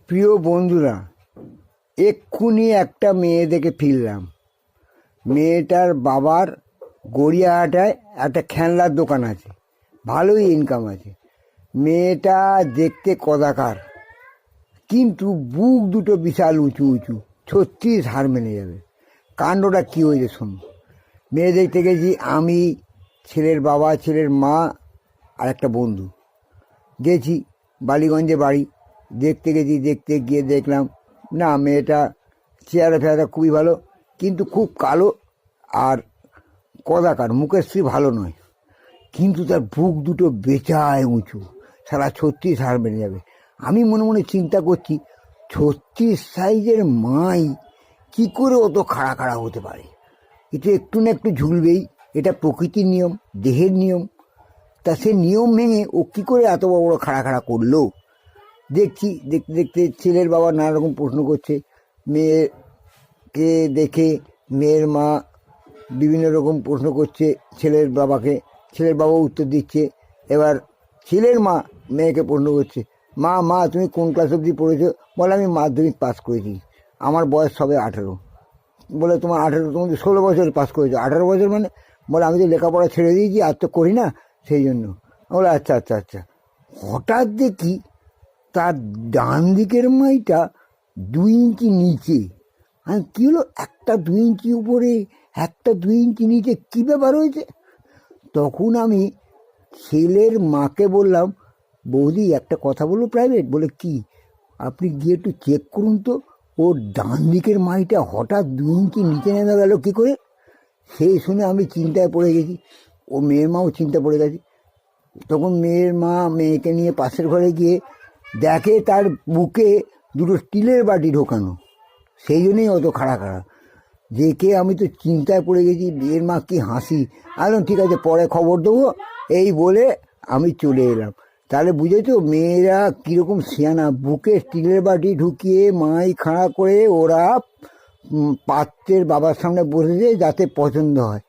প্রিয় বন্ধুরা, এক্ষুনি একটা মেয়ে দেখে ফিরলাম। মেয়েটার বাবার গড়িয়াহাটায় একটা খেলনার দোকান আছে, ভালোই ইনকাম আছে। মেয়েটা দেখতে কদাকার, কিন্তু বুক দুটো বিশাল উঁচু উঁচু, সত্যি হার মেনে যাবে। কাণ্ডটা কী হয়েছে শোনো। মেয়ে দেখতে গেছি আমি, ছেলের বাবা, ছেলের মা আর একটা বন্ধু গেছি। বালিগঞ্জে বাড়ি। দেখতে গেছি, দেখতে গিয়ে দেখলাম না, মেয়েটা চেহারা ফেহারা খুবই ভালো, কিন্তু খুব কালো আর কদাকার, মুখের শ্রী ভালো নয়, কিন্তু তার বুক দুটো বেচায় উঁচু, সারা 36 হার মেনে যাবে। আমি মনে মনে চিন্তা করছি, 36 সাইজের মাই কি করে অত খাড়া খাড়া হতে পারে? এটা একটু না একটু ঝুলবেই, এটা প্রকৃতির নিয়ম, দেহের নিয়ম। তা সে নিয়ম ভেঙে ও কী করে এত বড় বড় খাড়া খাড়া করলো? দেখছি, দেখতে দেখতে ছেলের বাবা নানা রকম প্রশ্ন করছে। মেয়েকে দেখে মেয়ের মা বিভিন্ন রকম প্রশ্ন করছে ছেলের বাবাকে, ছেলের বাবা উত্তর দিচ্ছে। এবার ছেলের মা মেয়েকে প্রশ্ন করছে, মা মা তুমি কোন ক্লাস অবধি পড়েছো? বলে আমি মাধ্যমিক পাস করেছি, আমার বয়স সবে 18। বলে তোমার 18, তুমি 16 বছর পাস করেছো, 18 বছর মানে? বলে আমি তো লেখাপড়া ছেড়ে দিয়েছি, আর তো করি না, সেই জন্য। বলে আচ্ছা আচ্ছা আচ্ছা। হঠাৎ দেখি তার ডান দিকের মাইটা 2 ইঞ্চি নিচে। আমি কী হলো, একটা 2 ইঞ্চি উপরে, একটা 2 ইঞ্চি নিচে, কী ব্যাপার হয়েছে? তখন আমি ছেলের মাকে বললাম, বৌদি একটা কথা বলবো প্রাইভেট? বলে কি? আপনি গিয়ে একটু চেক করুন তো, ওর ডান দিকের মাইটা হঠাৎ 2 ইঞ্চি নিচে নেমে গেল কী করে? সেই শুনে আমি চিন্তায় পড়ে গেছি, ও মেয়ের মাও চিন্তা পড়ে গেছে। তখন মেয়ের মা মেয়েকে নিয়ে পাশের ঘরে গিয়ে দেখে তার বুকে দুটো স্টিলের বাটি ঢোকানো, সেই জন্যই অত খাড়া খাড়া। দেখে আমি তো চিন্তায় পড়ে গেছি। মেয়ের মা কি হাসি! আলাম ঠিক আছে, পরে খবর দেবো, এই বলে আমি চলে এলাম। তাহলে বুঝেছো মেয়েরা কীরকম সিয়ানা, বুকে স্টিলের বাটি ঢুকিয়ে মাই খাড়া করে ওরা পাত্রের বাবার সামনে বসেছে যাতে পছন্দ হয়,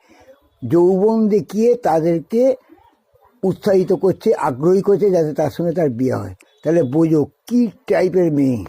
যৌবন দেখিয়ে তাদেরকে উৎসাহিত করছে, আগ্রহী করছে যাতে তার সঙ্গে তার বিয়ে হয়। তাহলে বোঝো কী টাইপের মেয়ে।